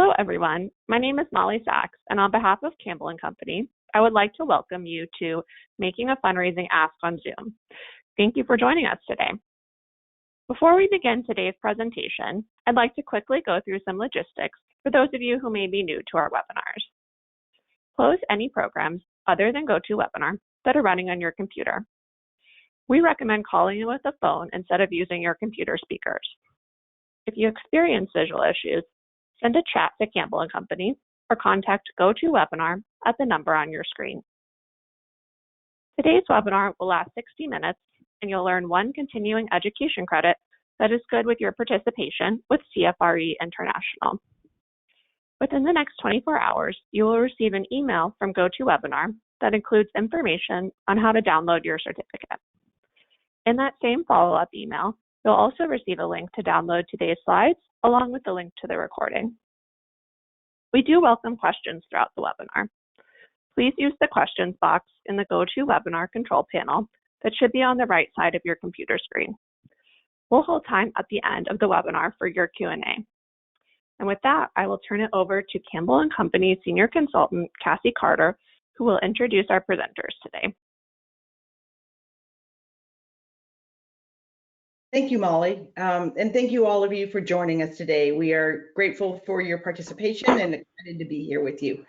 Hello, everyone. My name is Molly Sachs, and on behalf of Campbell & Company, I would like to welcome you to Making a Fundraising Ask on Zoom. Thank you for joining us today. Before we begin today's presentation, I'd like to quickly go through some logistics for those of you who may be new to our webinars. Close any programs other than GoToWebinar that are running on your computer. We recommend calling in with a phone instead of using your computer speakers. If you experience visual issues, send a chat to Campbell & Company or contact GoToWebinar at the number on your screen. Today's webinar will last 60 minutes, and you'll earn one continuing education credit that is good with your participation with CFRE International. Within the next 24 hours, you will receive an email from GoToWebinar that includes information on how to download your certificate. In that same follow-up email, you'll also receive a link to download today's slides, along with the link to the recording. We do welcome questions throughout the webinar. Please use the questions box in the GoToWebinar control panel that should be on the right side of your computer screen. We'll hold time at the end of the webinar for your Q&A. And with that, I will turn it over to Campbell & Company Senior Consultant, Cassie Carter, who will introduce our presenters today. Thank you, Molly, and thank you all of you for joining us today. We are grateful for your participation and excited to be here with you.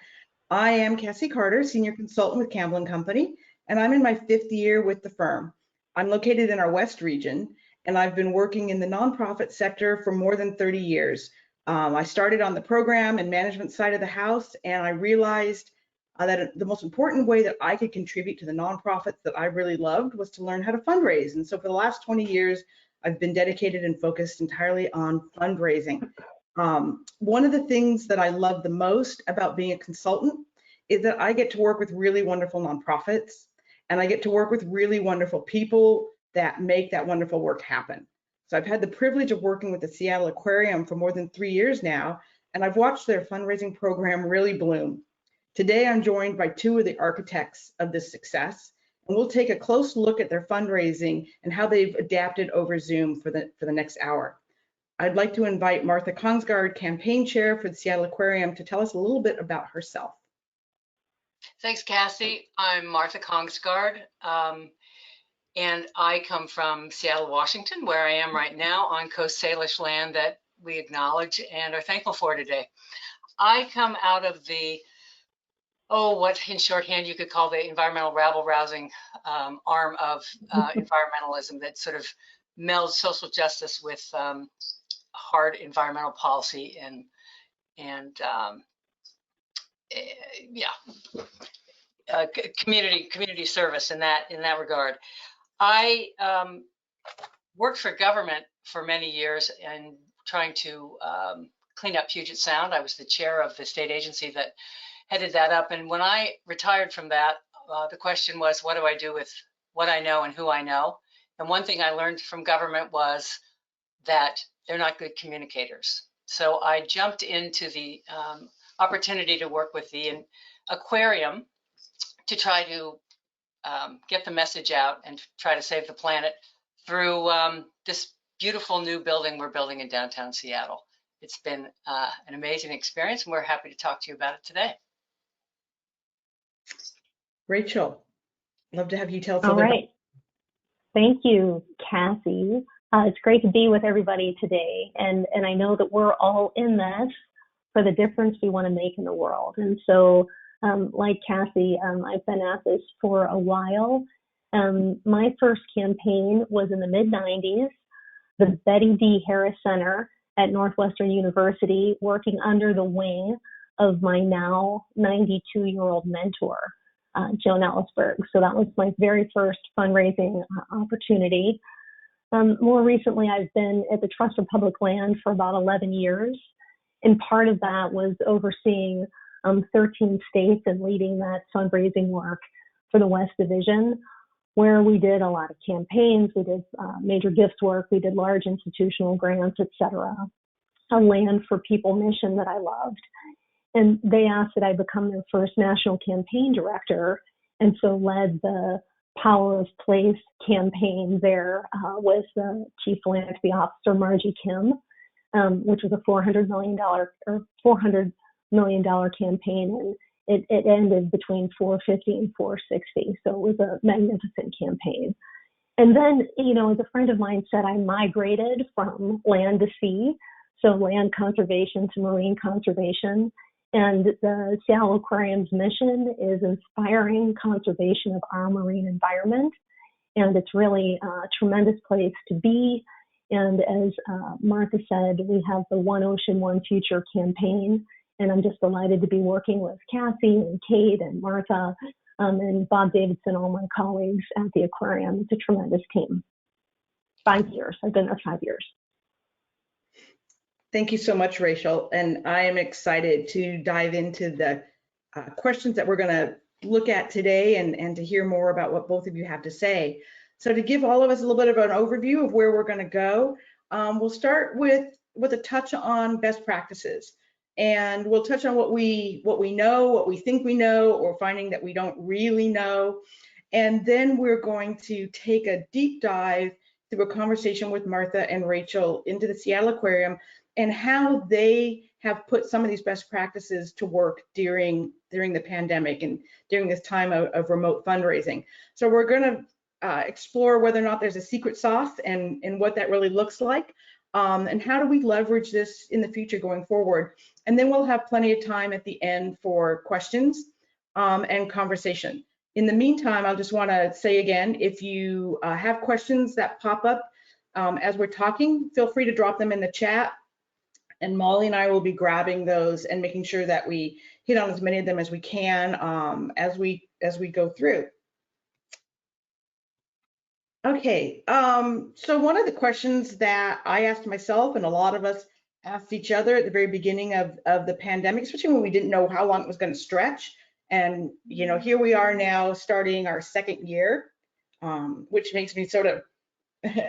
I am Cassie Carter, Senior Consultant with Campbell & Company, and I'm in my 5th year with the firm. I'm located in our West region, and I've been working in the nonprofit sector for more than 30 years. I started on the program and management side of the house, and I realized that the most important way that I could contribute to the nonprofits that I really loved was to learn how to fundraise. And so for the last 20 years, I've been dedicated and focused entirely on fundraising. One of the things that I love the most about being a consultant is that I get to work with really wonderful nonprofits, and I get to work with really wonderful people that make that wonderful work happen. So I've had the privilege of working with the Seattle Aquarium for more than 3 years now, and I've watched their fundraising program really bloom. Today, I'm joined by 2 of the architects of this success, and we'll take a close look at their fundraising and how they've adapted over Zoom for the next hour. I'd like to invite Martha Kongsgaard, Campaign Chair for the Seattle Aquarium, to tell us a little bit about herself. Thanks, Cassie. I'm Martha Kongsgaard, and I come from Seattle, Washington, where I am right now on Coast Salish land that we acknowledge and are thankful for today. I come out of the what in shorthand you could call the environmental rabble-rousing arm of environmentalism that sort of melds social justice with hard environmental policy and community service in that regard. I worked for government for many years and trying to clean up Puget Sound. I was the chair of the state agency that headed that up. And when I retired from that, the question was, what do I do with what I know and who I know? And one thing I learned from government was that they're not good communicators. So I jumped into the opportunity to work with the aquarium to try to get the message out and try to save the planet through this beautiful new building we're building in downtown Seattle. It's been an amazing experience, and we're happy to talk to you about it today. Rachel, love to have you tell us a All little bit. right. Thank you, Cassie. It's great to be with everybody today. And I know that we're all in this for the difference we want to make in the world. And so, like Cassie, I've been at this for a while. My first campaign was in the mid-90s, the Betty D. Harris Center at Northwestern University, working under the wing of my now 92-year-old mentor, Joan Ellisberg. So that was my very first fundraising opportunity. More recently, I've been at the Trust for Public Land for about 11 years. And part of that was overseeing 13 states and leading that fundraising work for the West Division, where we did a lot of campaigns, we did major gift work, we did large institutional grants, et cetera. A Land for People mission that I loved. And they asked that I become their first national campaign director, and so led the Power of Place campaign there with the Chief Philanthropy Officer, Margie Kim. which was a $400 million campaign, and it ended between 450 and 460. So it was a magnificent campaign. And then, as a friend of mine said, I migrated from land to sea, so land conservation to marine conservation. And the Seattle Aquarium's mission is inspiring conservation of our marine environment. And it's really a tremendous place to be. And as Martha said, we have the One Ocean, One Future campaign. And I'm just delighted to be working with Cassie and Kate and Martha and Bob Davidson, all my colleagues at the aquarium. It's a tremendous team. 5 years. I've been there 5 years. Thank you so much, Rachel. And I am excited to dive into the questions that we're going to look at today and to hear more about what both of you have to say. So to give all of us a little bit of an overview of where we're going to go, we'll start with a touch on best practices. And we'll touch on what we know, what we think we know, or finding that we don't really know. And then we're going to take a deep dive through a conversation with Martha and Rachel into the Seattle Aquarium and how they have put some of these best practices to work during the pandemic and during this time of remote fundraising. So we're going to explore whether or not there's a secret sauce and what that really looks like. And how do we leverage this in the future going forward? And then we'll have plenty of time at the end for questions and conversation. In the meantime, I just want to say again, if you have questions that pop up as we're talking, feel free to drop them in the chat. And Molly and I will be grabbing those and making sure that we hit on as many of them as we can as we go through. Okay, so one of the questions that I asked myself and a lot of us asked each other at the very beginning of the pandemic, especially when we didn't know how long it was going to stretch. And, here we are now starting our second year, which makes me sort of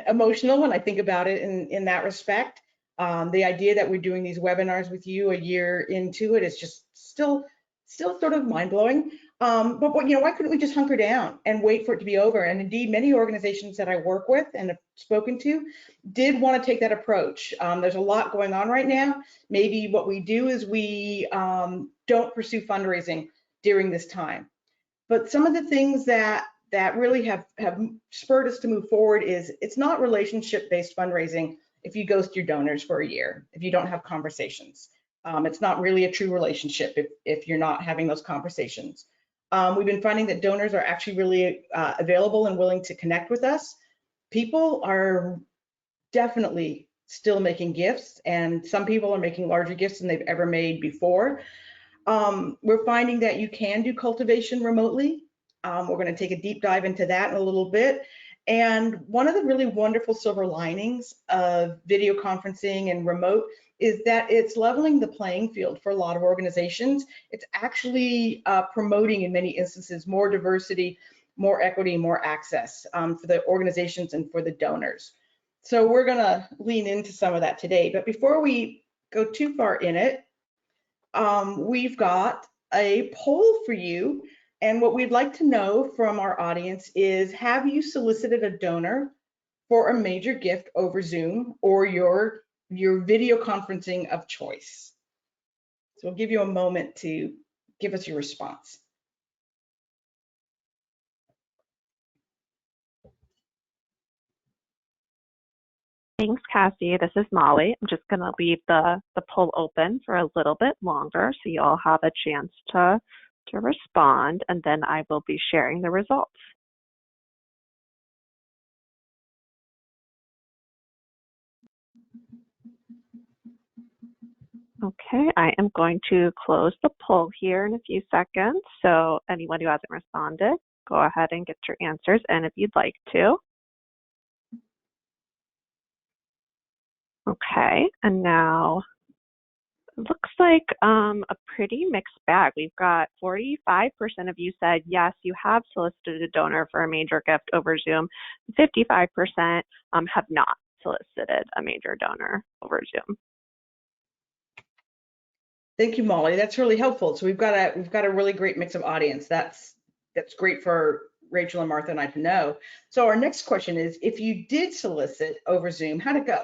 emotional when I think about it in that respect. The idea that we're doing these webinars with you a year into it is just still sort of mind-blowing. But why couldn't we just hunker down and wait for it to be over? And indeed, many organizations that I work with and have spoken to did want to take that approach. There's a lot going on right now. Maybe what we do is we don't pursue fundraising during this time. But some of the things that really have spurred us to move forward is it's not relationship-based fundraising if you ghost your donors for a year, if you don't have conversations. It's not really a true relationship if you're not having those conversations. We've been finding that donors are actually really available and willing to connect with us. People are definitely still making gifts, and some people are making larger gifts than they've ever made before. We're finding that you can do cultivation remotely. We're going to take a deep dive into that in a little bit. And one of the really wonderful silver linings of video conferencing and remote is that it's leveling the playing field for a lot of organizations. It's actually promoting, in many instances, more diversity, more equity, more access for the organizations and for the donors. So we're going to lean into some of that today. But before we go too far in it, we've got a poll for you. And what we'd like to know from our audience is, have you solicited a donor for a major gift over Zoom or your video conferencing of choice? So we'll give you a moment to give us your response. Thanks, Cassie. This is Molly. I'm just going to leave the poll open for a little bit longer so you all have a chance to respond, and then I will be sharing the results. Okay, I am going to close the poll here in a few seconds. So anyone who hasn't responded, go ahead and get your answers in if you'd like to. Okay, and now it looks like a pretty mixed bag. We've got 45% of you said, yes, you have solicited a donor for a major gift over Zoom. 55% have not solicited a major donor over Zoom. Thank you, Molly. That's really helpful. So we've got a really great mix of audience. That's great for Rachel and Martha and I to know. So our next question is, if you did solicit over Zoom, how'd it go?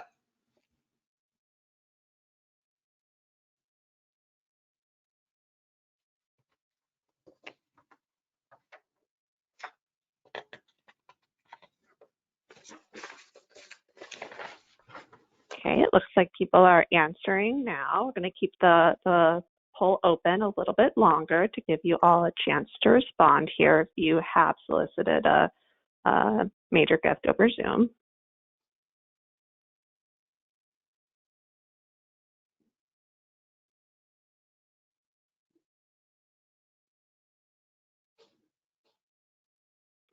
Okay, it looks like people are answering now. We're going to keep the poll open a little bit longer to give you all a chance to respond here if you have solicited a major gift over Zoom.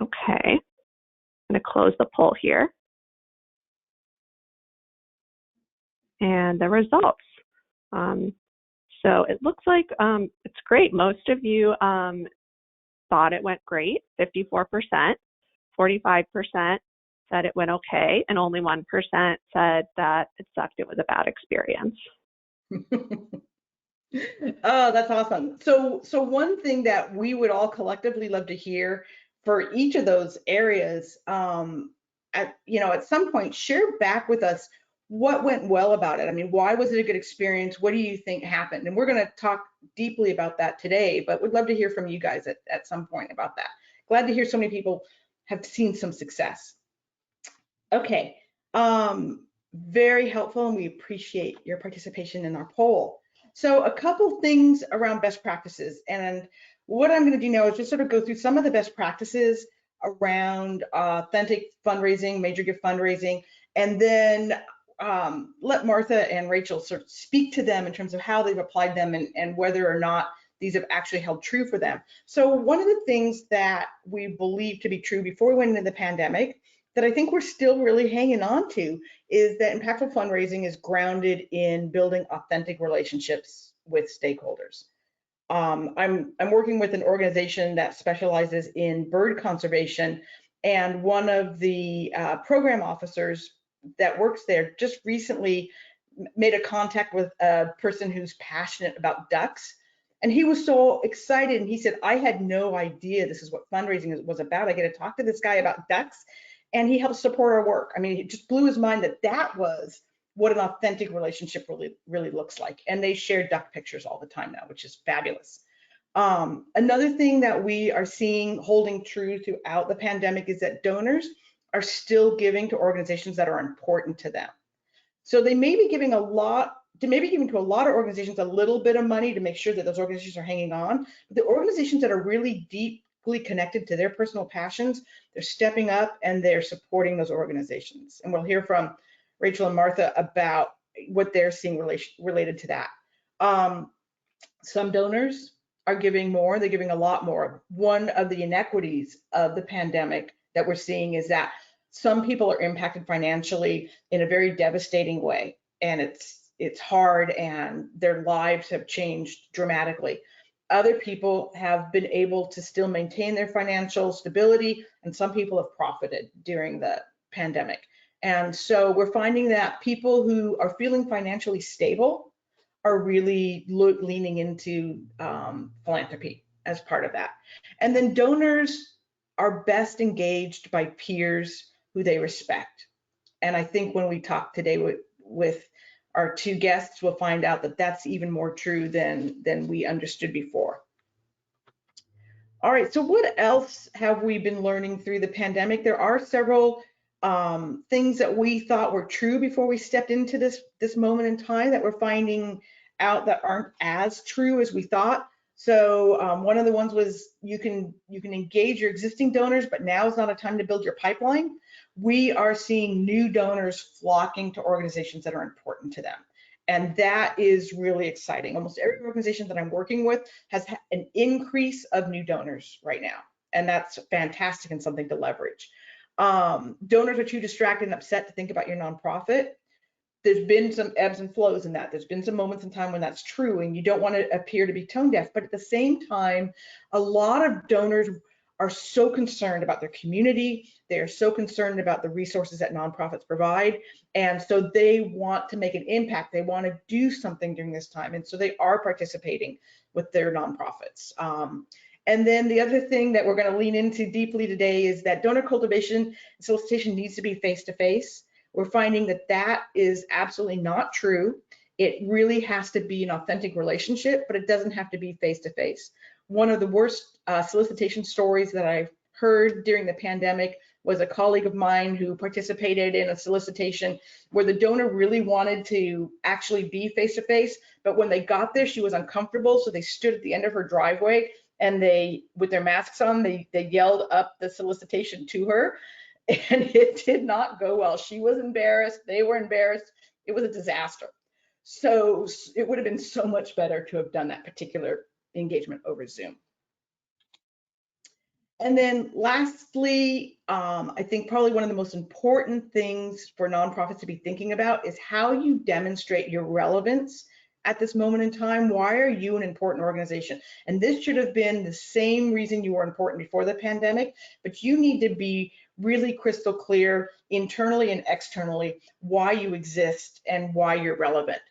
Okay, I'm going to close the poll here. And the results. So it looks like it's great. Most of you thought it went great, 54%, 45% said it went okay, and only 1% said that it sucked, it was a bad experience. Oh, that's awesome. So one thing that we would all collectively love to hear for each of those areas, at some point, share back with us what went well about it. I mean, why was it a good experience? What do you think happened? And we're going to talk deeply about that today, but we'd love to hear from you guys at some point about that. Glad to hear so many people have seen some success. Okay, very helpful, and we appreciate your participation in our poll. So a couple things around best practices, and what I'm going to do now is just sort of go through some of the best practices around authentic fundraising, major gift fundraising, and then let Martha and Rachel sort of speak to them in terms of how they've applied them and whether or not these have actually held true for them. So one of the things that we believe to be true before we went into the pandemic that I think we're still really hanging on to is that impactful fundraising is grounded in building authentic relationships with stakeholders. I'm working with an organization that specializes in bird conservation, and one of the program officers that works there just recently made a contact with a person who's passionate about ducks. And he was so excited, and he said, I had no idea this is what fundraising was about. I get to talk to this guy about ducks, and he helps support our work. I mean, it just blew his mind that that was what an authentic relationship really looks like. And they share duck pictures all the time now, which is fabulous. Another thing that we are seeing holding true throughout the pandemic is that donors are still giving to organizations that are important to them. So they may be giving to a lot of organizations a little bit of money to make sure that those organizations are hanging on. But the organizations that are really deeply connected to their personal passions, they're stepping up and they're supporting those organizations. And we'll hear from Rachel and Martha about what they're seeing related to that. Some donors are giving more, they're giving a lot more. One of the inequities of the pandemic that we're seeing is that some people are impacted financially in a very devastating way, and it's hard, and their lives have changed dramatically. Other people have been able to still maintain their financial stability, and some people have profited during the pandemic. And so we're finding that people who are feeling financially stable are really leaning into philanthropy as part of that. And then donors are best engaged by peers who they respect. And I think when we talk today with our two guests, we'll find out that that's even more true than we understood before. All right, so what else have we been learning through the pandemic? There are several things that we thought were true before we stepped into this moment in time that we're finding out that aren't as true as we thought. So one of the ones was you can engage your existing donors, but now is not a time to build your pipeline. We are seeing new donors flocking to organizations that are important to them. And that is really exciting. Almost every organization that I'm working with has an increase of new donors right now. And that's fantastic and something to leverage. Donors are too distracted and upset to think about your nonprofit. There's been some ebbs and flows in that. There's been some moments in time when that's true, and you don't want to appear to be tone deaf. But at the same time, a lot of donors are so concerned about their community. They are so concerned about the resources that nonprofits provide. And so they want to make an impact. They want to do something during this time. And so they are participating with their nonprofits. And then the other thing that we're going to lean into deeply today is that donor cultivation and solicitation needs to be face-to-face. We're finding that that is absolutely not true. It really has to be an authentic relationship, but it doesn't have to be face-to-face. One of the worst solicitation stories that I've heard during the pandemic was a colleague of mine who participated in a solicitation where the donor really wanted to actually be face-to-face, but when they got there, she was uncomfortable, so they stood at the end of her driveway and they, with their masks on, they yelled up the solicitation to her, and it did not go well. She was embarrassed, they were embarrassed. It was a disaster. So it would have been so much better to have done that particular engagement over Zoom. And then lastly, I think probably one of the most important things for nonprofits to be thinking about is how you demonstrate your relevance at this moment in time. Why are you an important organization? And this should have been the same reason you were important before the pandemic, but you need to be really crystal clear internally and externally why you exist and why you're relevant.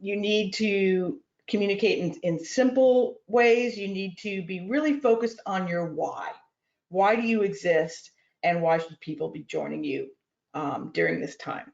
You need to communicate in simple ways. You need to be really focused on your why. Why do you exist, and why should people be joining you during this time?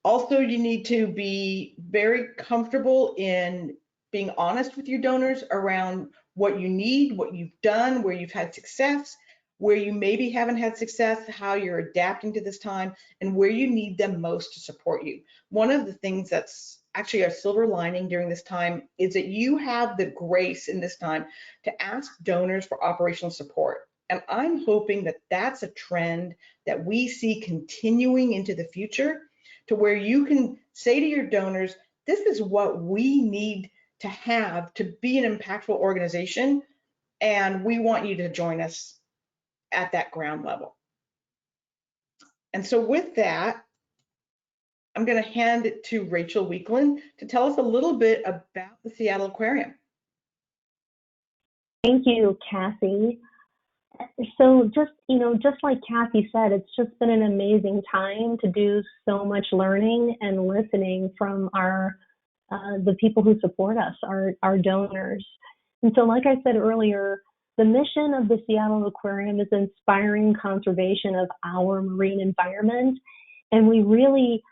Also, you need to be very comfortable in being honest with your donors around what you need, what you've done, where you've had success, where you maybe haven't had success, how you're adapting to this time, and where you need them most to support you. One of the things that's actually our silver lining during this time is that you have the grace in this time to ask donors for operational support. And I'm hoping that that's a trend that we see continuing into the future, to where you can say to your donors, this is what we need to have to be an impactful organization, and we want you to join us at that ground level. And so with that, I'm going to hand it to Rachel Weekland to tell us a little bit about the Seattle Aquarium. Thank you, Cassie. So just like Cassie said, it's just been an amazing time to do so much learning and listening from the people who support us, our donors. And so, like I said earlier, the mission of the Seattle Aquarium is inspiring conservation of our marine environment. And we really,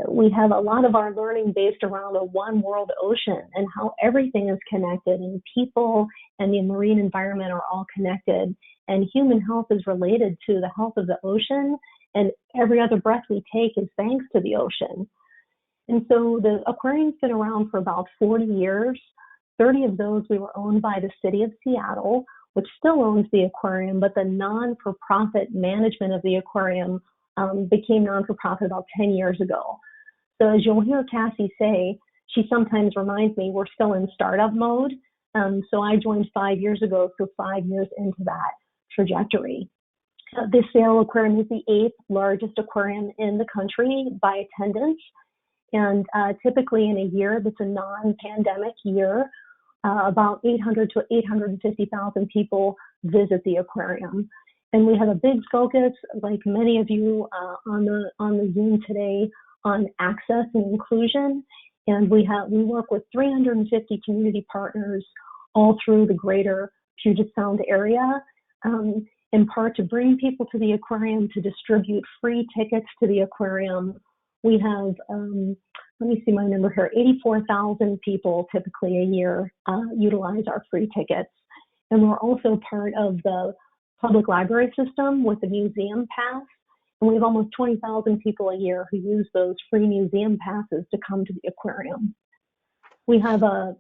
we have a lot of our learning based around a one world ocean and how everything is connected, and people and the marine environment are all connected. And human health is related to the health of the ocean, and every other breath we take is thanks to the ocean. And so the aquarium's been around for about 40 years. 30 of those we were owned by the city of Seattle, which still owns the aquarium, but the non-for-profit management of the aquarium became non-for-profit about 10 years ago. So as you'll hear Cassie say, she sometimes reminds me we're still in startup mode. So I joined 5 years ago, so 5 years into that trajectory. The Seattle Aquarium is the 8th largest aquarium in the country by attendance. And typically in a year that's a non-pandemic year, about 800 to 850,000 people visit the aquarium. And we have a big focus, like many of you on the Zoom today, on access and inclusion. And we work with 350 community partners all through the greater Puget Sound area, in part to bring people to the aquarium, to distribute free tickets to the aquarium. We have, let me see my number here, 84,000 people typically a year utilize our free tickets. And we're also part of the public library system with the museum pass. And we have almost 20,000 people a year who use those free museum passes to come to the aquarium. We have a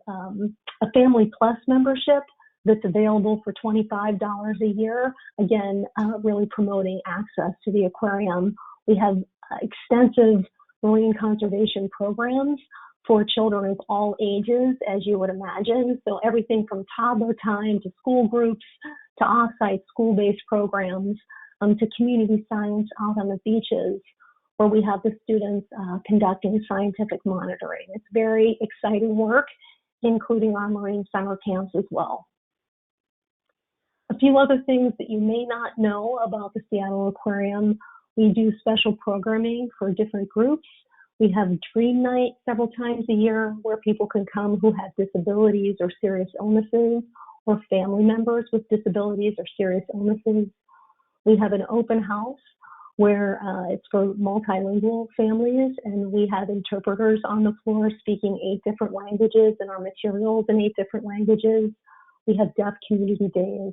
Family Plus membership that's available for $25 a year, again, really promoting access to the aquarium. We have extensive marine conservation programs for children of all ages, as you would imagine. So everything from toddler time to school groups to off-site school-based programs to community science out on the beaches, where we have the students conducting scientific monitoring. It's very exciting work, including our marine summer camps as well. A few other things that you may not know about the Seattle Aquarium: we do special programming for different groups. We have Dream Night several times a year where people can come who have disabilities or serious illnesses, or family members with disabilities or serious illnesses. We have an open house where it's for multilingual families, and we have interpreters on the floor speaking 8 different languages, and our materials in 8 different languages. We have deaf community days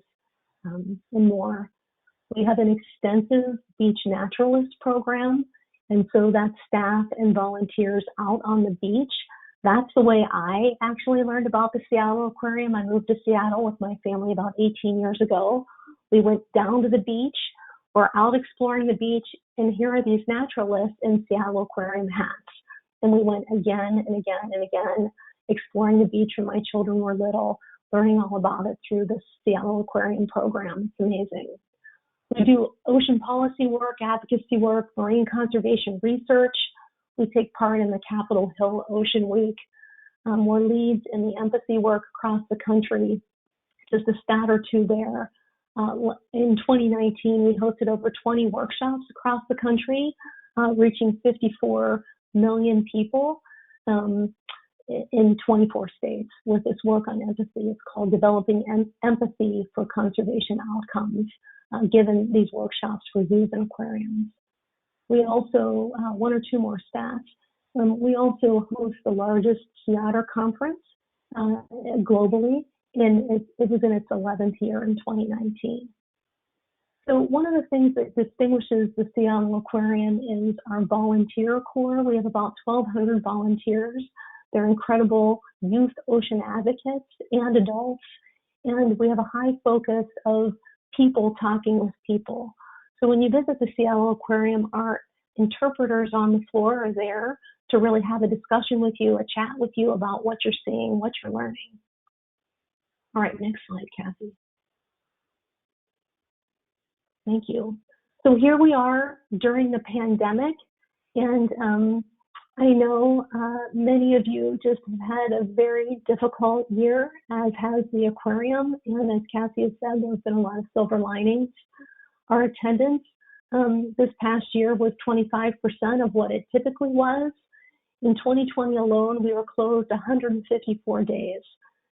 and more. We have an extensive beach naturalist program, and so that's staff and volunteers out on the beach. That's the way I actually learned about the Seattle Aquarium. I moved to Seattle with my family about 18 years ago. We went down to the beach, we're out exploring the beach, and here are these naturalists in Seattle Aquarium hats. And we went again and again and again, exploring the beach when my children were little, learning all about it through the Seattle Aquarium program. It's amazing. We do ocean policy work, advocacy work, marine conservation research. We take part in the Capitol Hill Ocean Week. We're leads in the empathy work across the country. Just a stat or two there. In 2019, we hosted over 20 workshops across the country, reaching 54 million people in 24 states with this work on empathy. It's called Developing Empathy for Conservation Outcomes, given these workshops for zoos and aquariums. We also, one or two more stats, we also host the largest sea otter conference globally, and it was in its 11th year in 2019. So one of the things that distinguishes the Seattle Aquarium is our volunteer corps. We have about 1,200 volunteers. They're incredible youth ocean advocates and adults, and we have a high focus of people talking with people. So when you visit the Seattle Aquarium, our interpreters on the floor are there to really have a discussion with you, a chat with you about what you're seeing, what you're learning. All right, next slide, Kathy. Thank you. So here we are during the pandemic, and I know many of you just have had a very difficult year, as has the aquarium, and as Cassie has said, there's been a lot of silver linings. Our attendance this past year was 25% of what it typically was. In 2020 alone, we were closed 154 days.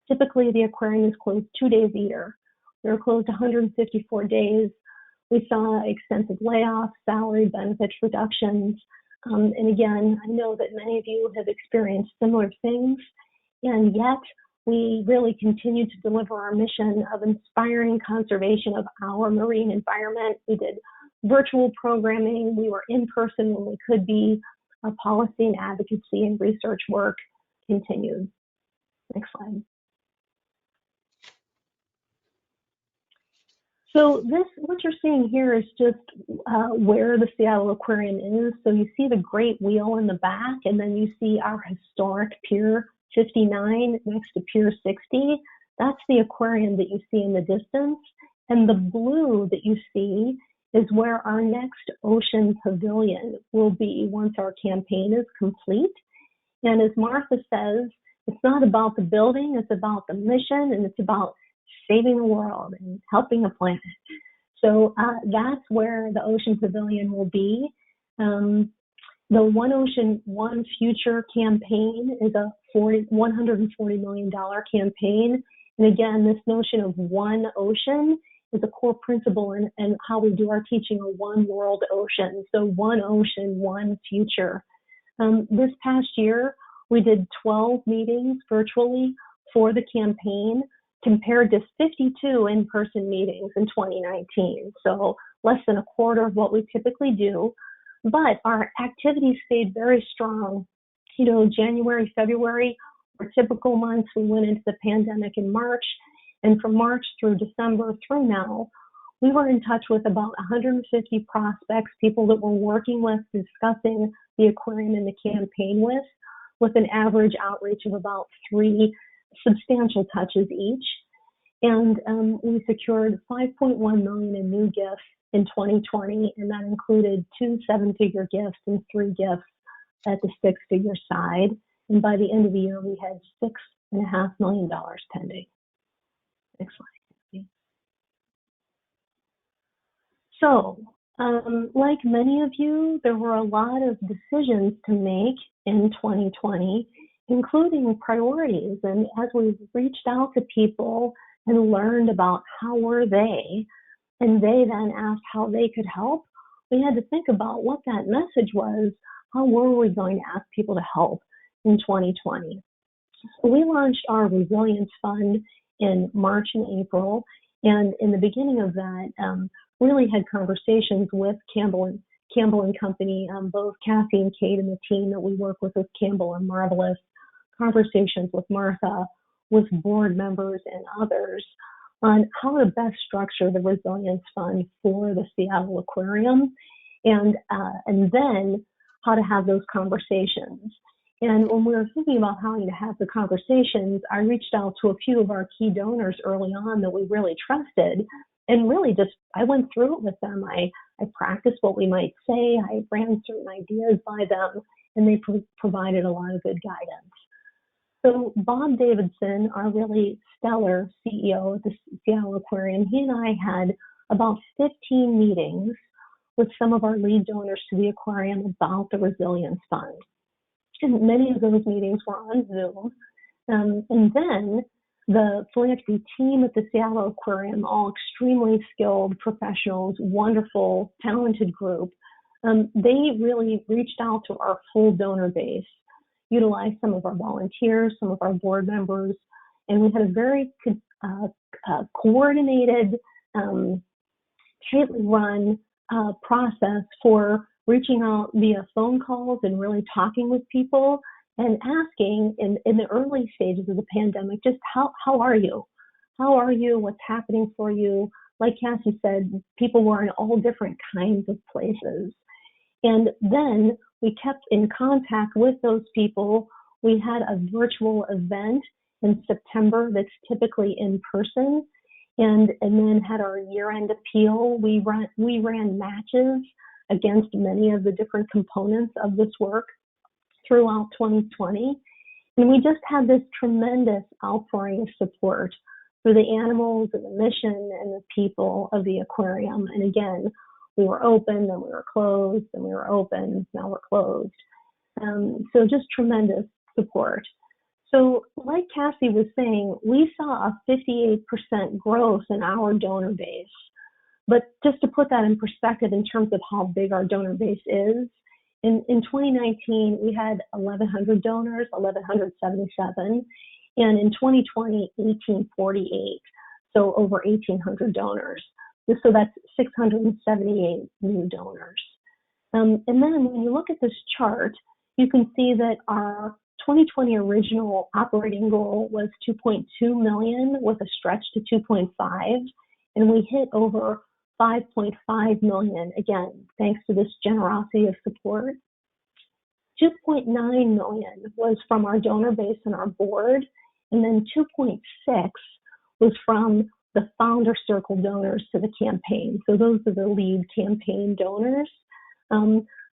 Typically, the aquarium is closed 2 days a year. We were closed 154 days. We saw extensive layoffs, salary benefits reductions. And again, I know that many of you have experienced similar things, and yet we really continue to deliver our mission of inspiring conservation of our marine environment. We did virtual programming. We were in person when we could be. Our policy and advocacy and research work continued. Next slide. So this, what you're seeing here is just where the Seattle Aquarium is. So you see the great wheel in the back, and then you see our historic Pier 59 next to Pier 60. That's the aquarium that you see in the distance. And the blue that you see is where our next ocean pavilion will be once our campaign is complete. And as Martha says, it's not about the building, it's about the mission, and it's about saving the world and helping the planet. So that's where the Ocean Pavilion will be. The One Ocean, One Future campaign is a $140 million campaign. And again, this notion of one ocean is a core principle in how we do our teaching of one world ocean. So one ocean, one future. This past year, we did 12 meetings virtually for the campaign, compared to 52 in-person meetings in 2019. So less than a quarter of what we typically do. But our activities stayed very strong. You know, January, February were typical months. We went into the pandemic in March. And from March through December through now, we were in touch with about 150 prospects, people that we're working with, discussing the aquarium and the campaign with an average outreach of about 3 substantial touches each. And we secured $5.1 million in new gifts in 2020, and that included 2 7-figure gifts and 3 gifts at the 6-figure side. And by the end of the year, we had $6.5 million pending. Next slide. So, like many of you, there were a lot of decisions to make in 2020, including priorities. And as we reached out to people and learned about how were they, and they then asked how they could help, we had to think about what that message was. How were we going to ask people to help in 2020? So we launched our Resilience Fund in March and April. And in the beginning of that, really had conversations with Campbell and Company. Both Kathy and Kate and the team that we work with Campbell are marvelous. Conversations with Martha, with board members and others on how to best structure the Resilience Fund for the Seattle Aquarium, and then how to have those conversations. And when we were thinking about how to have the conversations, I reached out to a few of our key donors early on that we really trusted, and really just, I went through it with them. I practiced what we might say, I ran certain ideas by them, and they provided a lot of good guidance. So Bob Davidson, our really stellar CEO at the Seattle Aquarium, he and I had about 15 meetings with some of our lead donors to the aquarium about the Resilience Fund. And many of those meetings were on Zoom. And then the philanthropy team at the Seattle Aquarium, all extremely skilled professionals, wonderful, talented group, they really reached out to our full donor base, utilized some of our volunteers, some of our board members, and we had a very coordinated, tightly run process for reaching out via phone calls and really talking with people and asking in the early stages of the pandemic, just how are you? How are you? What's happening for you? Like Cassie said, people were in all different kinds of places. And then we kept in contact with those people. We had a virtual event in September that's typically in person, and then had our year-end appeal. We ran matches against many of the different components of this work throughout 2020. And we just had this tremendous outpouring of support for the animals and the mission and the people of the aquarium. And again, we were open, then we were closed, then we were open, now we're closed. So just tremendous support. So like Cassie was saying, we saw a 58% growth in our donor base. But just to put that in perspective in terms of how big our donor base is, in 2019, we had 1,100 donors, 1,177, and in 2020, 1,848, so over 1,800 donors. So that's 678 new donors. And then when you look at this chart, you can see that our 2020 original operating goal was 2.2 million with a stretch to 2.5, and we hit over 5.5 million, again, thanks to this generosity of support. 2.9 million was from our donor base and our board, and then 2.6 was from the founder circle donors to the campaign. So those are the lead campaign donors.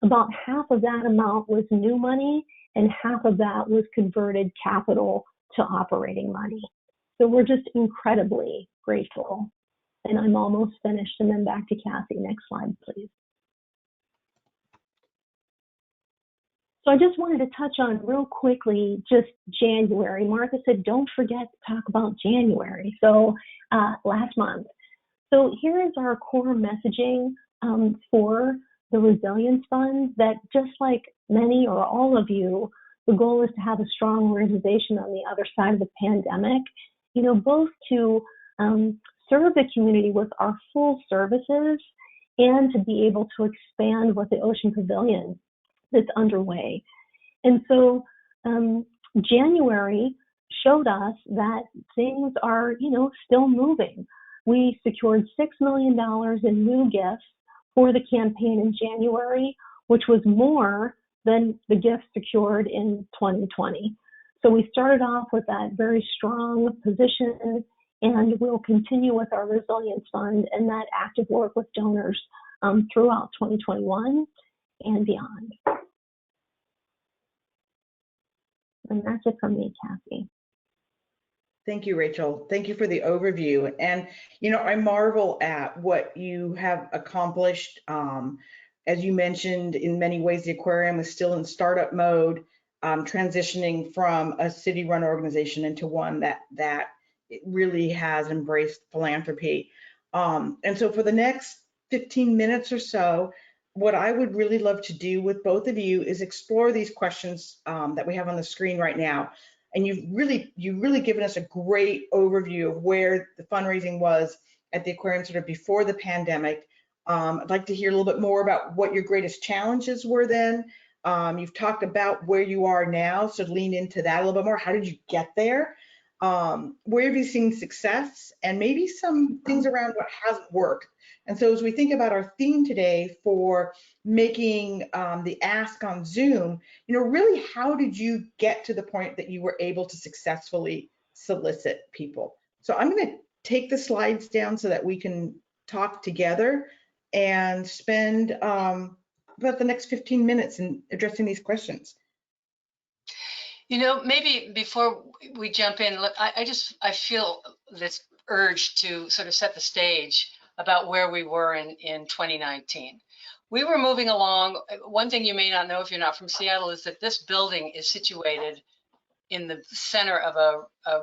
About half of that amount was new money, and half of that was converted capital to operating money. So we're just incredibly grateful. And I'm almost finished, and then back to Kathy. Next slide, please. So I just wanted to touch on real quickly just January. Martha said, don't forget to talk about January. So last month. So here is our core messaging for the Resilience Fund, that just like many or all of you, the goal is to have a strong organization on the other side of the pandemic, you know, both to serve the community with our full services and to be able to expand with the Ocean Pavilion that's underway. And so January showed us that things are, you know, still moving. We secured $6 million in new gifts for the campaign in January, which was more than the gifts secured in 2020. So we started off with that very strong position, and we'll continue with our Resilience Fund and that active work with donors throughout 2021 and beyond. And that's it from me, Kathy. Thank you, Rachel. Thank you for the overview. And, you know, I marvel at what you have accomplished. As you mentioned, in many ways, the aquarium is still in startup mode, transitioning from a city-run organization into one that it really has embraced philanthropy. And so for the next 15 minutes or so, what I would really love to do with both of you is explore these questions that we have on the screen right now. And you've really given us a great overview of where the fundraising was at the aquarium sort of before the pandemic, I'd like to hear a little bit more about what your greatest challenges were then. You've talked about where you are now, so lean into that a little bit more. How did you get there? Where have you seen success? And maybe some things around what hasn't worked. And so as we think about our theme today for making the ask on Zoom, really, how did you get to the point that you were able to successfully solicit people? So I'm going to take the slides down so that we can talk together and spend about the next 15 minutes in addressing these questions. Maybe before we jump in, look, I feel this urge to sort of set the stage about where we were in 2019. We were moving along. One thing you may not know if you're not from Seattle is that this building is situated in the center of a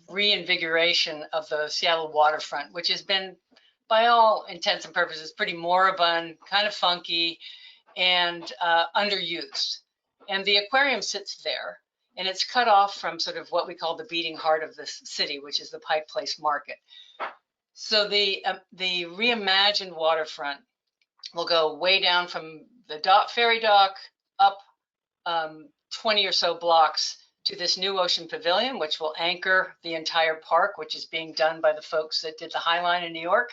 reinvigoration of the Seattle waterfront, which has been, by all intents and purposes, pretty moribund, kind of funky, and underused. And the aquarium sits there, and it's cut off from sort of what we call the beating heart of the city, which is the Pike Place Market. So the reimagined waterfront will go way down from the ferry dock up 20 or so blocks to this new Ocean Pavilion, which will anchor the entire park, which is being done by the folks that did the High Line in New York.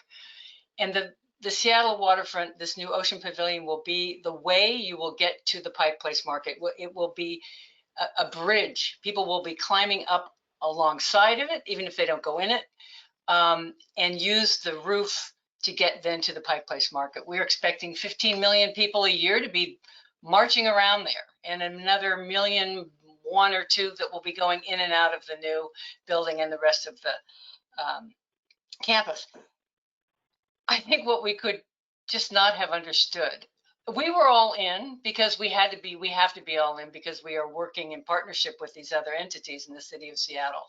And the Seattle waterfront, this new Ocean Pavilion, will be the way you will get to the Pike Place Market. It will be a bridge. People will be climbing up alongside of it, even if they don't go in it, and use the roof to get then to the Pike Place Market. We're expecting 15 million people a year to be marching around there, and another 1 million, 1 or 2 that will be going in and out of the new building and the rest of the campus. I think what we could just not have understood, we were all in because we have to be all in because we are working in partnership with these other entities in the city of Seattle.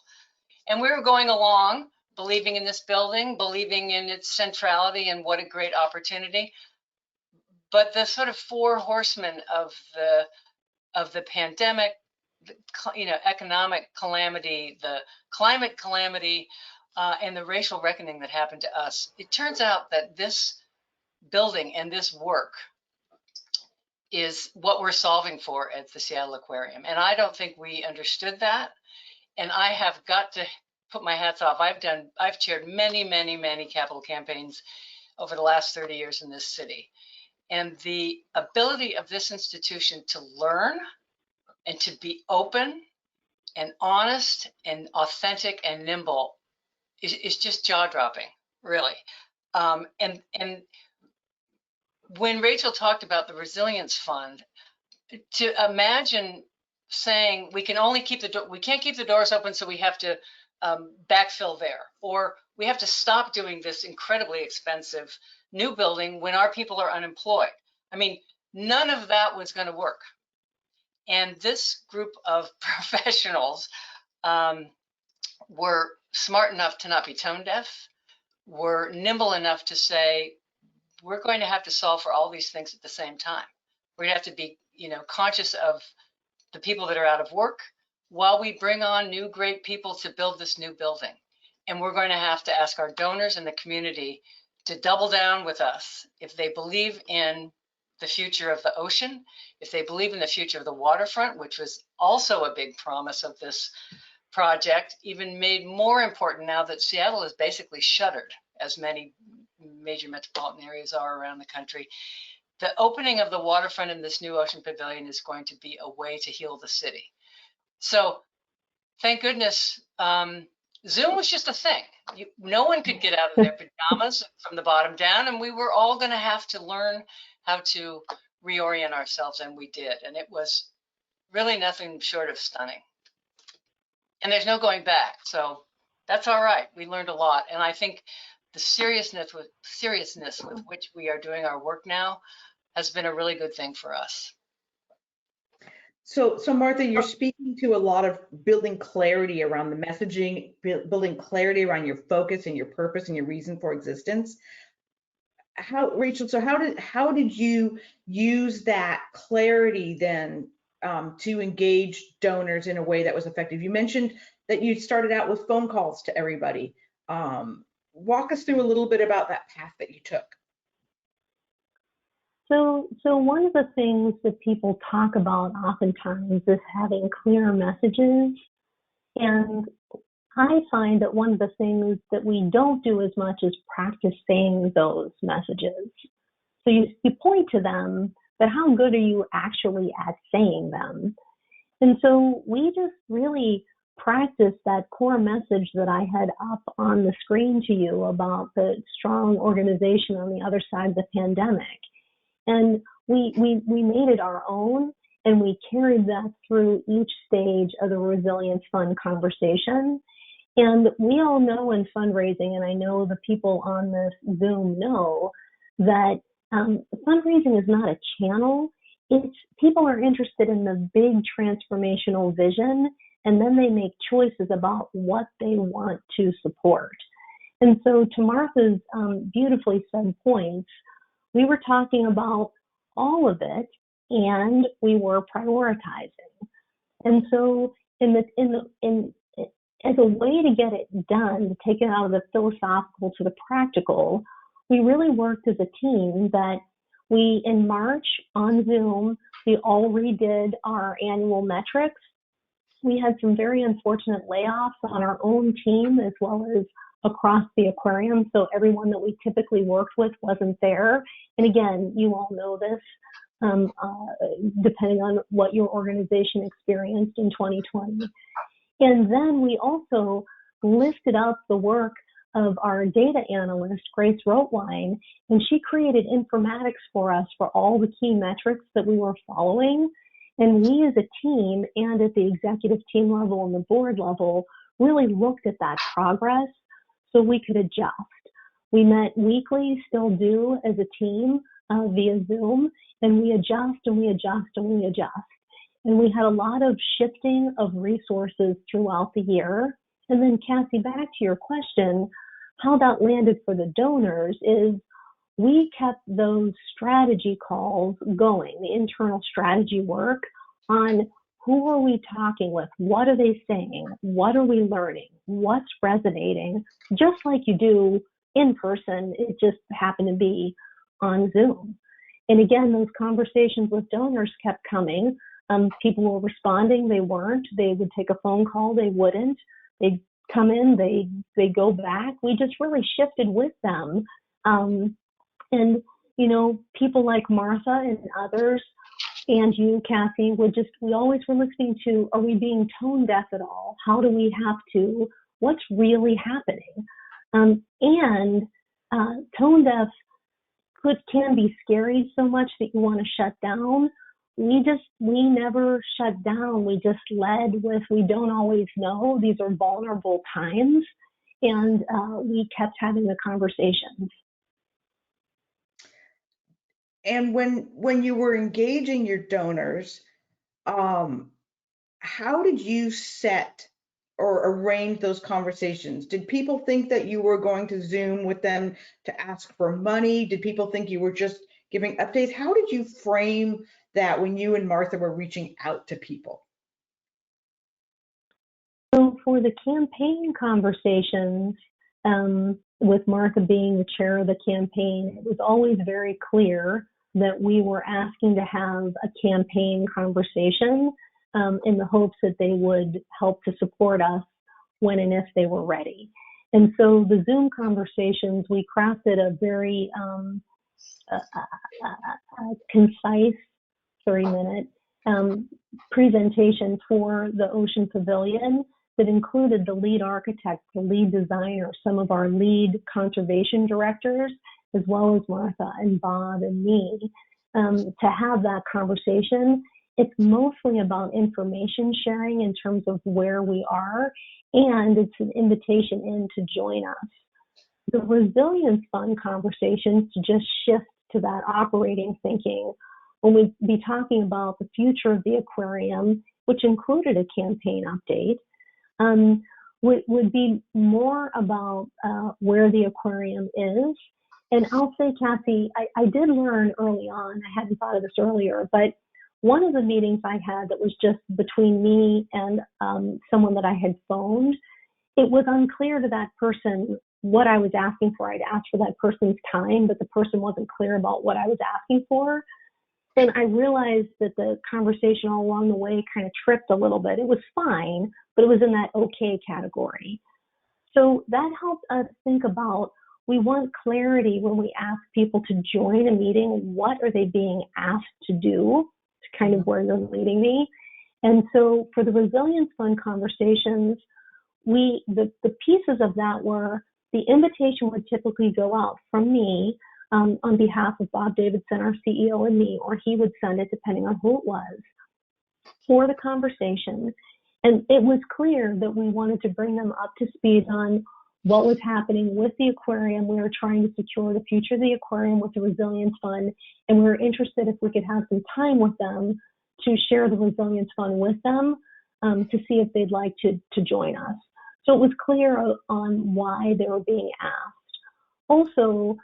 And we were going along, believing in this building, believing in its centrality and what a great opportunity. But the sort of 4 horsemen of the pandemic, economic calamity, the climate calamity, and the racial reckoning that happened to us, it turns out that this building and this work is what we're solving for at the Seattle Aquarium. And I don't think we understood that. And I have got to put my hats off. I've chaired many capital campaigns over the last 30 years in this city. And the ability of this institution to learn and to be open and honest and authentic and nimble is just jaw-dropping, really. And when Rachel talked about the Resilience Fund, to imagine saying we can't keep the doors open, so we have to backfill there, or we have to stop doing this incredibly expensive new building when our people are unemployed. I mean, none of that was going to work. And this group of professionals were smart enough to not be tone deaf, were nimble enough to say, we're going to have to solve for all these things at the same time. We're going to have to be, conscious of the people that are out of work while we bring on new great people to build this new building. And we're going to have to ask our donors and the community to double down with us if they believe in the future of the ocean, if they believe in the future of the waterfront, which was also a big promise of this project, even made more important now that Seattle is basically shuttered, as many major metropolitan areas are around the country. The opening of the waterfront in this new Ocean Pavilion is going to be a way to heal the city. So thank goodness, Zoom was just a thing. No one could get out of their pajamas from the bottom down, and we were all going to have to learn how to reorient ourselves, and we did. And it was really nothing short of stunning. And there's no going back, so that's all right. We learned a lot, and I think the seriousness with which we are doing our work now has been a really good thing for us. So Martha, you're speaking to a lot of building clarity around the messaging, building clarity around your focus and your purpose and your reason for existence. Rachel, so how did you use that clarity then to engage donors in a way that was effective? You mentioned that you started out with phone calls to everybody. Walk us through a little bit about that path that you took. So one of the things that people talk about oftentimes is having clear messages. And I find that one of the things that we don't do as much is practice saying those messages. So you point to them, but how good are you actually at saying them? And so we just really practiced that core message that I had up on the screen to you about the strong organization on the other side of the pandemic. And we made it our own, and we carried that through each stage of the Resilience Fund conversation. And we all know in fundraising, and I know the people on this Zoom know, that fundraising is not a channel. It's people are interested in the big transformational vision, and then they make choices about what they want to support. And so to Martha's beautifully said points, we were talking about all of it, and we were prioritizing. And so as a way to get it done, to take it out of the philosophical to the practical, we really worked as a team that we, in March on Zoom, we all redid our annual metrics. We had some very unfortunate layoffs on our own team as well as across the aquarium, so everyone that we typically worked with wasn't there. And again, you all know this, depending on what your organization experienced in 2020. And then we also lifted up the work of our data analyst, Grace Rotwein, and she created informatics for us for all the key metrics that we were following. And we as a team and at the executive team level and the board level really looked at that progress so we could adjust. We met weekly, still do as a team via Zoom, and we adjust and we adjust and we adjust. And we had a lot of shifting of resources throughout the year. And then Cassie, back to your question, how that landed for the donors is we kept those strategy calls going, the internal strategy work on who are we talking with, what are they saying, what are we learning, what's resonating, just like you do in person, it just happened to be on Zoom. And again, those conversations with donors kept coming. People were responding, they weren't, they would take a phone call, they wouldn't, they'd come in, they go back. We just really shifted with them. And, you know, people like Martha and others, and you, Cassie, we always were listening to, are we being tone deaf at all? How do we have to, what's really happening? And tone deaf can be scary so much that you want to shut down. We never shut down. We just led with, we don't always know. These are vulnerable times. And we kept having the conversations. And when you were engaging your donors, how did you set or arrange those conversations? Did people think that you were going to Zoom with them to ask for money? Did people think you were just giving updates? How did you frame that when you and Martha were reaching out to people? So for the campaign conversations, with Martha being the chair of the campaign, it was always very clear that we were asking to have a campaign conversation in the hopes that they would help to support us when and if they were ready. And so the Zoom conversations, we crafted a very concise 30-minute presentation for the Ocean Pavilion that included the lead architect, the lead designer, some of our lead conservation directors, as well as Martha and Bob and me, to have that conversation. It's mostly about information sharing in terms of where we are, and it's an invitation in to join us. The Resilience Fund conversations to just shift to that operating thinking when we be talking about the future of the aquarium, which included a campaign update, would be more about where the aquarium is. And I'll say, Cassie, I did learn early on, I hadn't thought of this earlier, but one of the meetings I had that was just between me and someone that I had phoned, it was unclear to that person what I was asking for. I'd asked for that person's time, but the person wasn't clear about what I was asking for. And I realized that the conversation all along the way kind of tripped a little bit. It was fine, but it was in that okay category. So that helped us think about, we want clarity when we ask people to join a meeting. What are they being asked to do? It's kind of where you're leading me. And so for the Resilience Fund conversations, the pieces of that were, the invitation would typically go out from me on behalf of Bob Davidson, our CEO, and me, or he would send it depending on who it was, for the conversation. And it was clear that we wanted to bring them up to speed on what was happening with the aquarium. We were trying to secure the future of the aquarium with the Resilience Fund, and we were interested if we could have some time with them to share the Resilience Fund with them to see if they'd like to join us. So it was clear on why they were being asked. Also,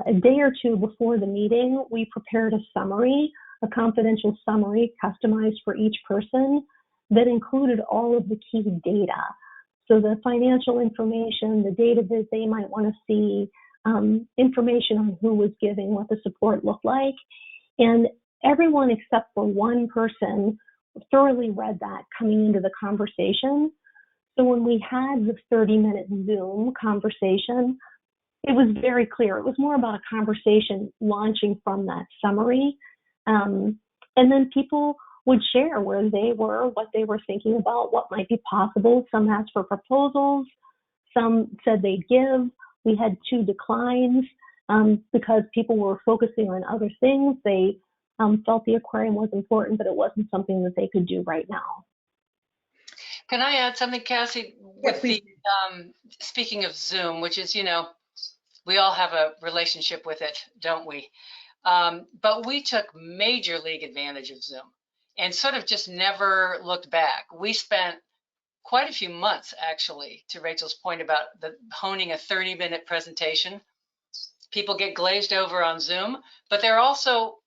a day or two before the meeting, we prepared a summary, a confidential summary customized for each person that included all of the key data. So the financial information, the data that they might want to see, information on who was giving, what the support looked like. And everyone except for one person thoroughly read that coming into the conversation. So when we had the 30-minute Zoom conversation, it was very clear. It was more about a conversation launching from that summary. And then people would share where they were, what they were thinking about, what might be possible. Some asked for proposals. Some said they'd give. We had 2 declines because people were focusing on other things. They felt the aquarium was important, but it wasn't something that they could do right now. Can I add something, Cassie? Yes, With the speaking of Zoom, which is, we all have a relationship with it, don't we? But we took major league advantage of Zoom and sort of just never looked back. We spent quite a few months, actually, to Rachel's point about honing a 30-minute presentation. People get glazed over on Zoom, but they're also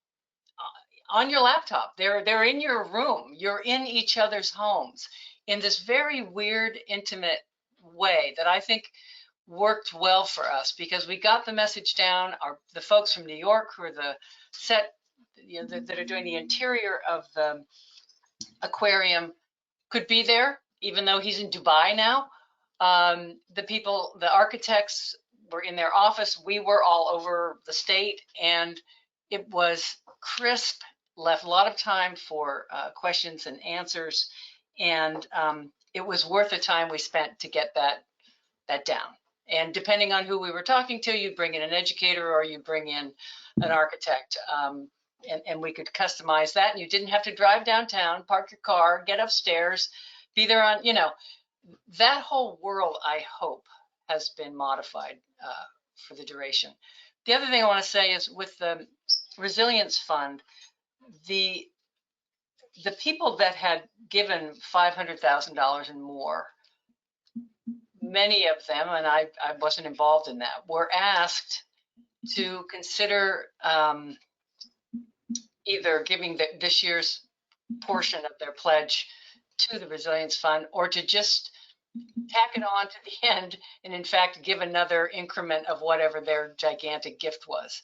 on your laptop. They're in your room. You're in each other's homes in this very weird, intimate way that I think worked well for us, because we got the message down. The folks from New York who are the set, that are doing the interior of the aquarium could be there, even though he's in Dubai now. The architects were in their office. We were all over the state, and it was crisp, left a lot of time for questions and answers. And it was worth the time we spent to get that down. And depending on who we were talking to, you bring in an educator or you bring in an architect, and we could customize that. And you didn't have to drive downtown, park your car, get upstairs, be there on, that whole world, I hope, has been modified for the duration. The other thing I want to say is with the Resilience Fund, the people that had given $500,000 and more, many of them, and I wasn't involved in that, were asked to consider either giving this year's portion of their pledge to the Resilience Fund, or to just tack it on to the end and in fact give another increment of whatever their gigantic gift was.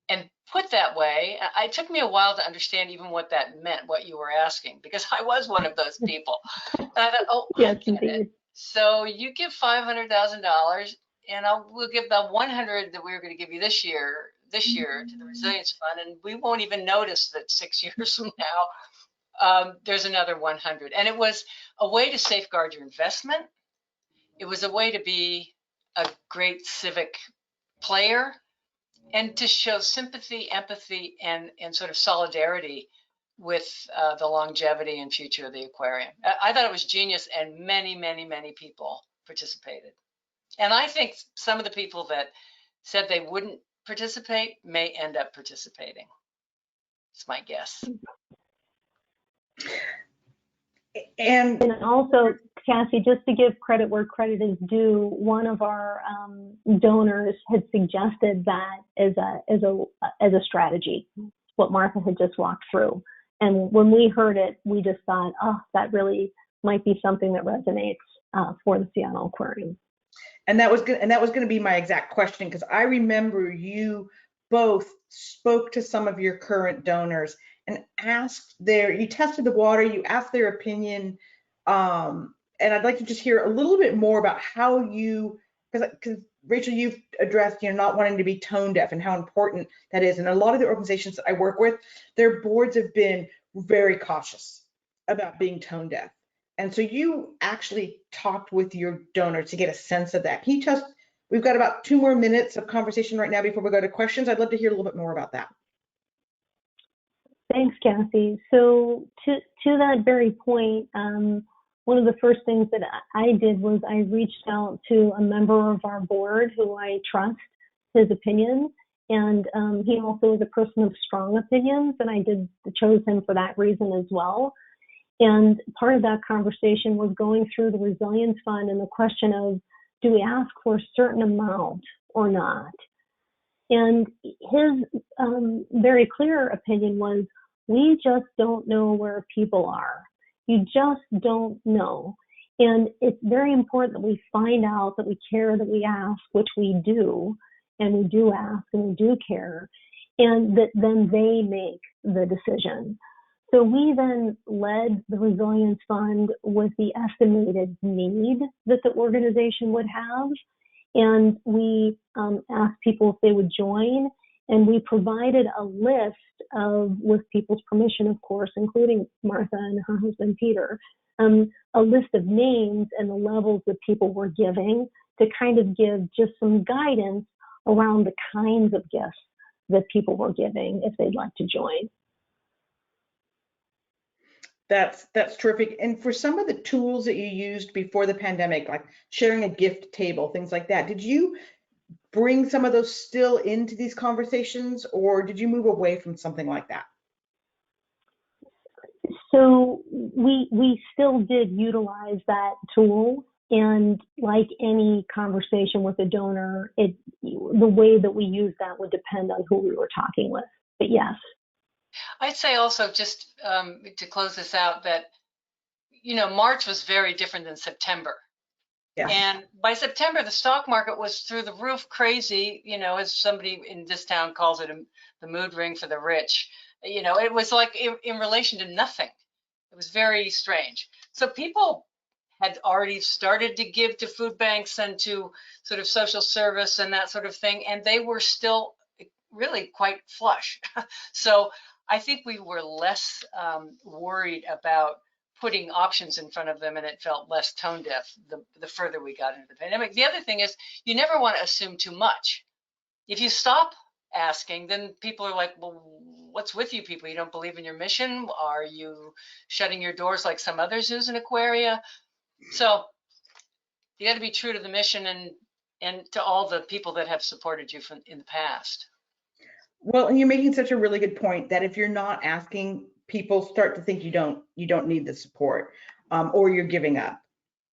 And put that way, it took me a while to understand even what that meant, what you were asking, because I was one of those people. And I thought, oh, yes, indeed. So you give $500,000, and we'll give the 100 that we were going to give you this year to the Resilience Fund, and we won't even notice that 6 years from now there's another 100. And it was a way to safeguard your investment. It was a way to be a great civic player, and to show sympathy, empathy, and sort of solidarity with the longevity and future of the aquarium. I thought it was genius, and many, many, many people participated. And I think some of the people that said they wouldn't participate may end up participating. It's my guess. And also, Cassie, just to give credit where credit is due, one of our donors had suggested that as a strategy, what Martha had just walked through. And when we heard it, we just thought, oh, that really might be something that resonates for the Seattle Aquarium. And that was going to be my exact question, because I remember you both spoke to some of your current donors and you tested the water, you asked their opinion. And I'd like to just hear a little bit more about how because Rachel, you've addressed, not wanting to be tone deaf and how important that is. And a lot of the organizations that I work with, their boards have been very cautious about being tone deaf. And so you actually talked with your donors to get a sense of that. We've got about 2 more minutes of conversation right now before we go to questions. I'd love to hear a little bit more about that. Thanks, Cassie. So to that very point, one of the first things that I did was I reached out to a member of our board who I trust his opinion. And he also is a person of strong opinions, and I chose him for that reason as well. And part of that conversation was going through the Resilience Fund and the question of, do we ask for a certain amount or not? And his very clear opinion was, we just don't know where people are. You just don't know. And it's very important that we find out, that we care, that we ask, which we do, and we do ask and we do care, and that then they make the decision. So we then led the Resilience Fund with the estimated need that the organization would have, and we asked people if they would join, and we provided a list with people's permission, of course, including Martha and her husband Peter, a list of names and the levels that people were giving to kind of give just some guidance around the kinds of gifts that people were giving if they'd like to join. That's terrific. And for some of the tools that you used before the pandemic, like sharing a gift table, things like that, did you bring some of those still into these conversations, or did you move away from something like that? So we still did utilize that tool, and like any conversation with a donor, the way that we use that would depend on who we were talking with. But yes. I'd say also, just to close this out, that March was very different than September. Yes. And by September, the stock market was through the roof crazy, as somebody in this town calls it, the mood ring for the rich. It was like in relation to nothing. It was very strange. So people had already started to give to food banks and to sort of social service and that sort of thing, and they were still really quite flush. So I think we were less worried about putting options in front of them, and it felt less tone deaf the further we got into the pandemic. The other thing is, you never want to assume too much. If you stop asking, then people are like, well, what's with you people? You don't believe in your mission? Are you shutting your doors like some other zoos and aquaria? So you got to be true to the mission and to all the people that have supported you in the past. Well, and you're making such a really good point that if you're not asking, people start to think you don't need the support, or you're giving up.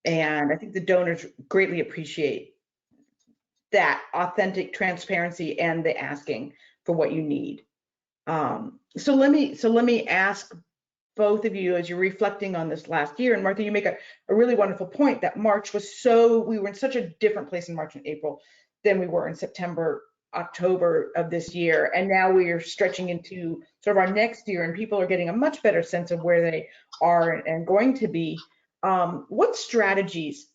And I think the donors greatly appreciate that authentic transparency and the asking for what you need. So let me ask both of you, as you're reflecting on this last year, and Martha, you make a really wonderful point that March we were in such a different place in March and April than we were in September, October of this year. And now we are stretching into sort of our next year, and people are getting a much better sense of where they are and going to be. What strategies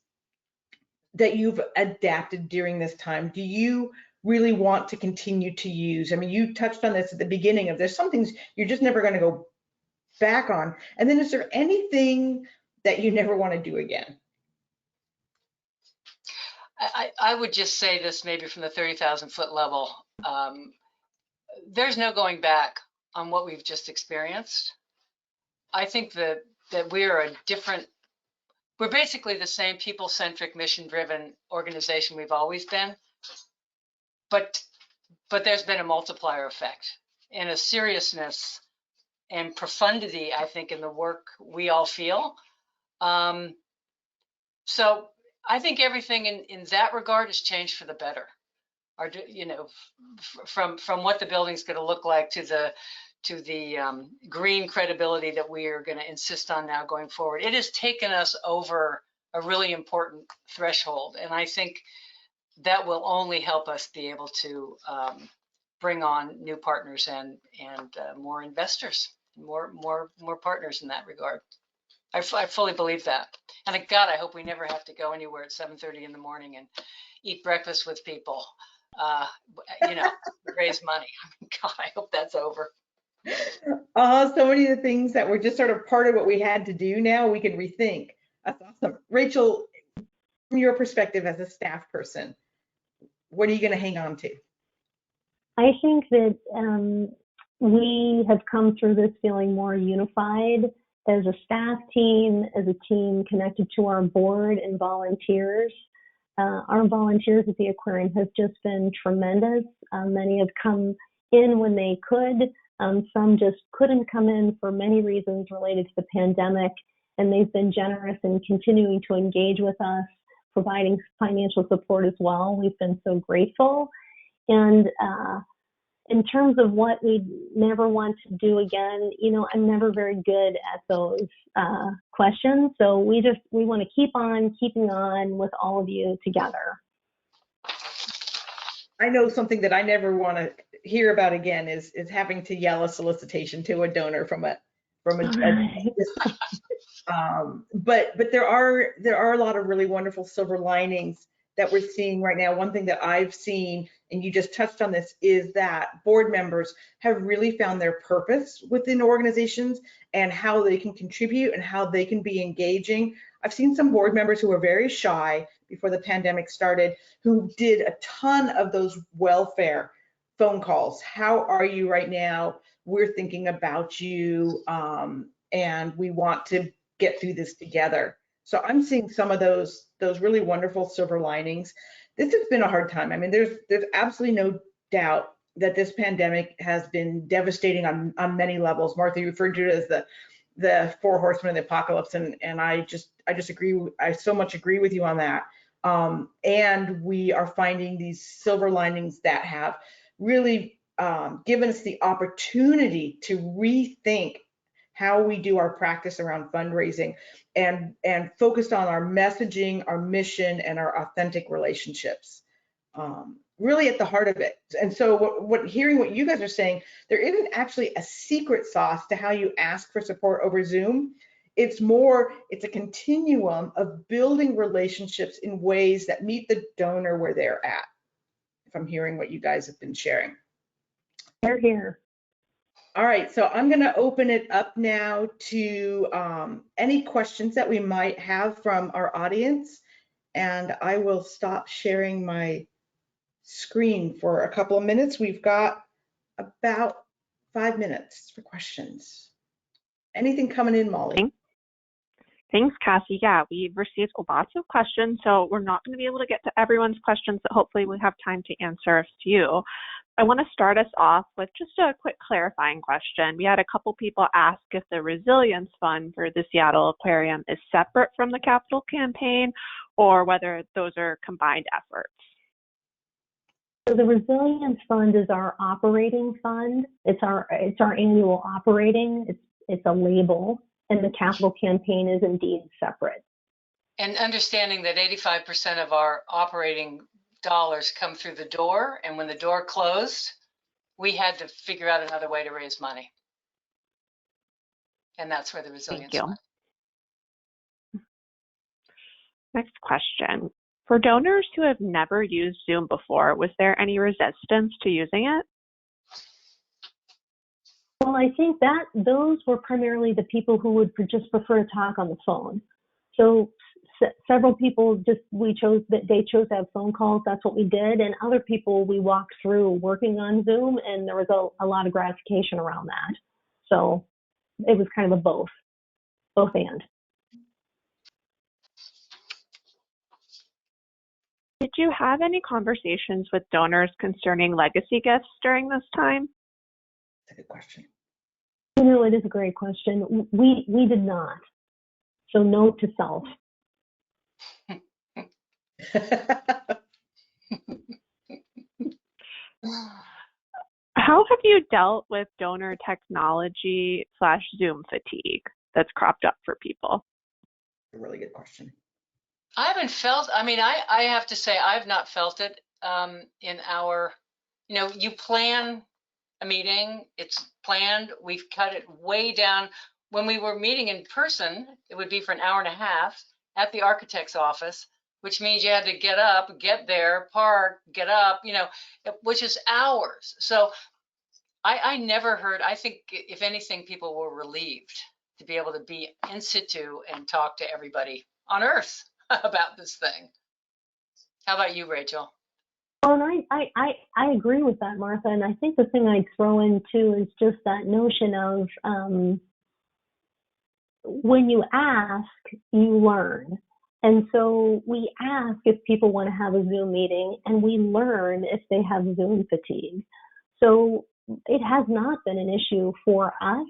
that you've adapted during this time do you really want to continue to use? I mean, you touched on this at the beginning of, there's some things you're just never going to go back on. And then is there anything that you never want to do again? I would just say this maybe from the 30,000 foot level. There's no going back on what we've just experienced. I think that we're basically the same people-centric, mission-driven organization we've always been. But there's been a multiplier effect and a seriousness and profundity, I think, in the work we all feel. So I think everything in that regard has changed for the better. From what the building's going to look like to the green credibility that we are going to insist on now going forward. It has taken us over a really important threshold, and I think that will only help us be able to bring on new partners and more investors, more partners in that regard. I fully believe that. And God, I hope we never have to go anywhere at 7:30 in the morning and eat breakfast with people, raise money. God, I hope that's over. So many of the things that were just sort of part of what we had to do now, we can rethink. That's awesome. Rachel, from your perspective as a staff person, what are you going to hang on to? I think that we have come through this feeling more unified as a staff team, as a team connected to our board and volunteers. Our volunteers at the aquarium have just been tremendous. Many have come in when they could. Some just couldn't come in for many reasons related to the pandemic, and they've been generous in continuing to engage with us, providing financial support as well. We've been so grateful. And in terms of what we never want to do again, I'm never very good at those questions. So we want to keep on keeping on with all of you together. I know something that I never want to hear about again is having to yell a solicitation to a donor from a but there are a lot of really wonderful silver linings that we're seeing right now. One thing that I've seen, and you just touched on this, is that board members have really found their purpose within organizations and how they can contribute and how they can be engaging. I've seen some board members who were very shy before the pandemic started, who did a ton of those welfare phone calls. How are you right now? We're thinking about you, and we want to get through this together. So I'm seeing some of those really wonderful silver linings. This has been a hard time. I mean, there's absolutely no doubt that this pandemic has been devastating on many levels. Martha, you referred to it as the four horsemen of the apocalypse, and I just agree. I so much agree with you on that. And we are finding these silver linings that have really given us the opportunity to rethink how we do our practice around fundraising and focused on our messaging, our mission, and our authentic relationships, really at the heart of it. And so hearing what you guys are saying, there isn't actually a secret sauce to how you ask for support over Zoom. It's a continuum of building relationships in ways that meet the donor where they're at, if I'm hearing what you guys have been sharing. They're here. All right, so I'm going to open it up now to any questions that we might have from our audience, and I will stop sharing my screen for a couple of minutes. We've got about 5 minutes for questions. Anything coming in, Molly? Thanks, Cassie. Yeah, we've received lots of questions, so we're not going to be able to get to everyone's questions, but hopefully we have time to answer a few. I want to start us off with just a quick clarifying question. We had a couple people ask if the Resilience Fund for the Seattle Aquarium is separate from the capital campaign or whether those are combined efforts. So the Resilience Fund is our operating fund. It's our annual operating. It's a label, and the capital campaign is indeed separate. And understanding that 85% of our operating dollars come through the door, and when the door closed, we had to figure out another way to raise money. And that's where the Resilience Fund. Next question. For donors who have never used Zoom before, was there any resistance to using it? Well, I think that those were primarily the people who would just prefer to talk on the phone. So several people they chose to have phone calls. That's what we did. And other people we walked through working on Zoom, and there was a lot of gratification around that. So it was kind of a both and. Did you have any conversations with donors concerning legacy gifts during this time? That's a good question. It is a great question. We did not. So note to self. How have you dealt with donor technology / Zoom fatigue that's cropped up for people? A really good question. I haven't felt, I mean, I have to say, I've not felt it in our, you plan a meeting, it's planned, we've cut it way down. When we were meeting in person, it would be for an hour and a half at the architect's office, which means you had to get up, get there, park, get up, which is hours. So I never heard, I think if anything, people were relieved to be able to be in situ and talk to everybody on Earth about this thing. How about you, Rachel? Well, and I agree with that, Martha. And I think the thing I'd throw in too is just that notion of when you ask, you learn. And so we ask if people want to have a Zoom meeting, and we learn if they have Zoom fatigue. So it has not been an issue for us.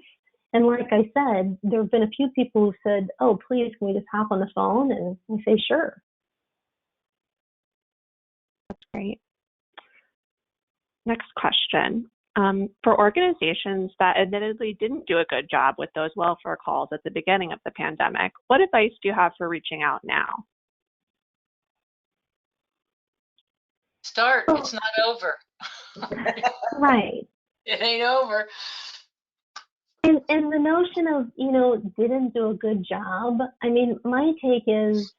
And like I said, there have been a few people who said, oh, please, can we just hop on the phone? And I say, sure. That's great. Next question. For organizations that admittedly didn't do a good job with those welfare calls at the beginning of the pandemic, what advice do you have for reaching out now? Start. It's not over. Right. It ain't over. And the notion of, didn't do a good job, I mean, my take is,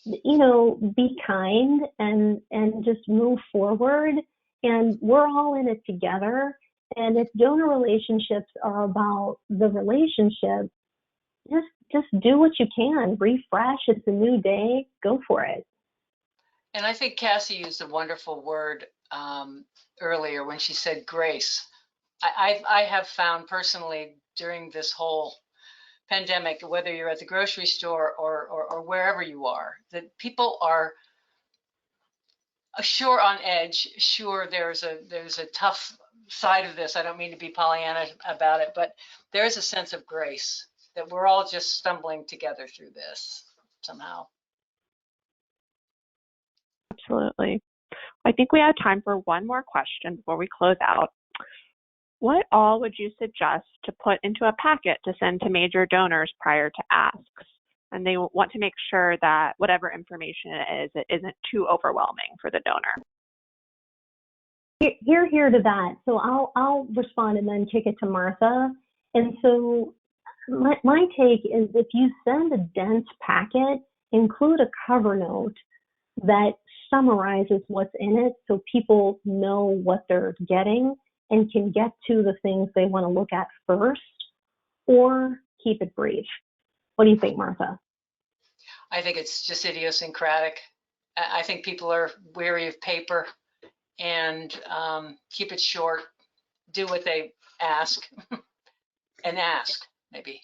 be kind and just move forward. And we're all in it together. And if donor relationships are about the relationship, just do what you can. Refresh. It's a new day. Go for it. And I think Cassie used a wonderful word earlier when she said grace. I have found personally during this whole pandemic, whether you're at the grocery store or wherever you are, that people are sure on edge. Sure, there's a tough side of this. I don't mean to be Pollyanna about it, but there's a sense of grace that we're all just stumbling together through this somehow. Absolutely. I think we have time for one more question before we close out. What all would you suggest to put into a packet to send to major donors prior to asks? And they want to make sure that whatever information it is, it isn't too overwhelming for the donor. Here to that. So I'll respond and then kick it to Martha. And so my take is, if you send a dense packet, include a cover note that summarizes what's in it so people know what they're getting and can get to the things they want to look at first, or keep it brief. What do you think, Martha? I think it's just idiosyncratic. I think people are weary of paper, and keep it short. Do what they ask and ask, maybe.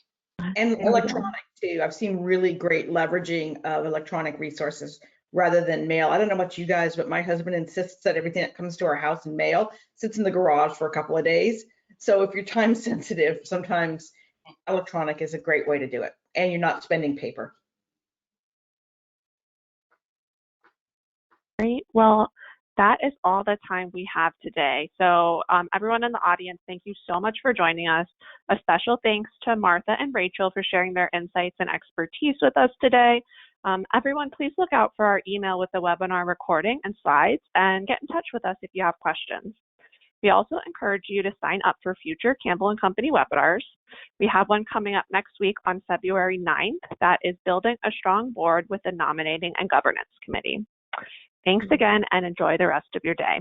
And electronic too. I've seen really great leveraging of electronic resources rather than mail. I don't know about you guys, but my husband insists that everything that comes to our house in mail sits in the garage for a couple of days. So if you're time sensitive, sometimes electronic is a great way to do it, and you're not spending paper. Great. Well, that is all the time we have today. So everyone in the audience, thank you so much for joining us. A special thanks to Martha and Rachel for sharing their insights and expertise with us today. Everyone, please look out for our email with the webinar recording and slides, and get in touch with us if you have questions. We also encourage you to sign up for future Campbell & Company webinars. We have one coming up next week on February 9th that is building a strong board with the Nominating and Governance Committee. Thanks again, and enjoy the rest of your day.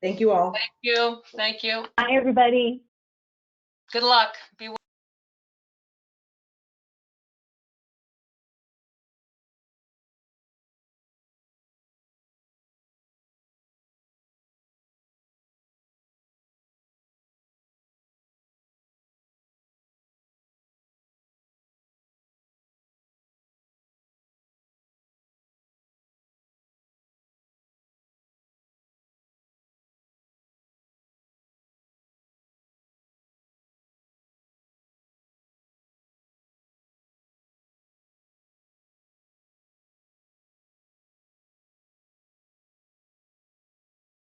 Thank you all. Thank you. Thank you. Bye, everybody. Good luck. Be well.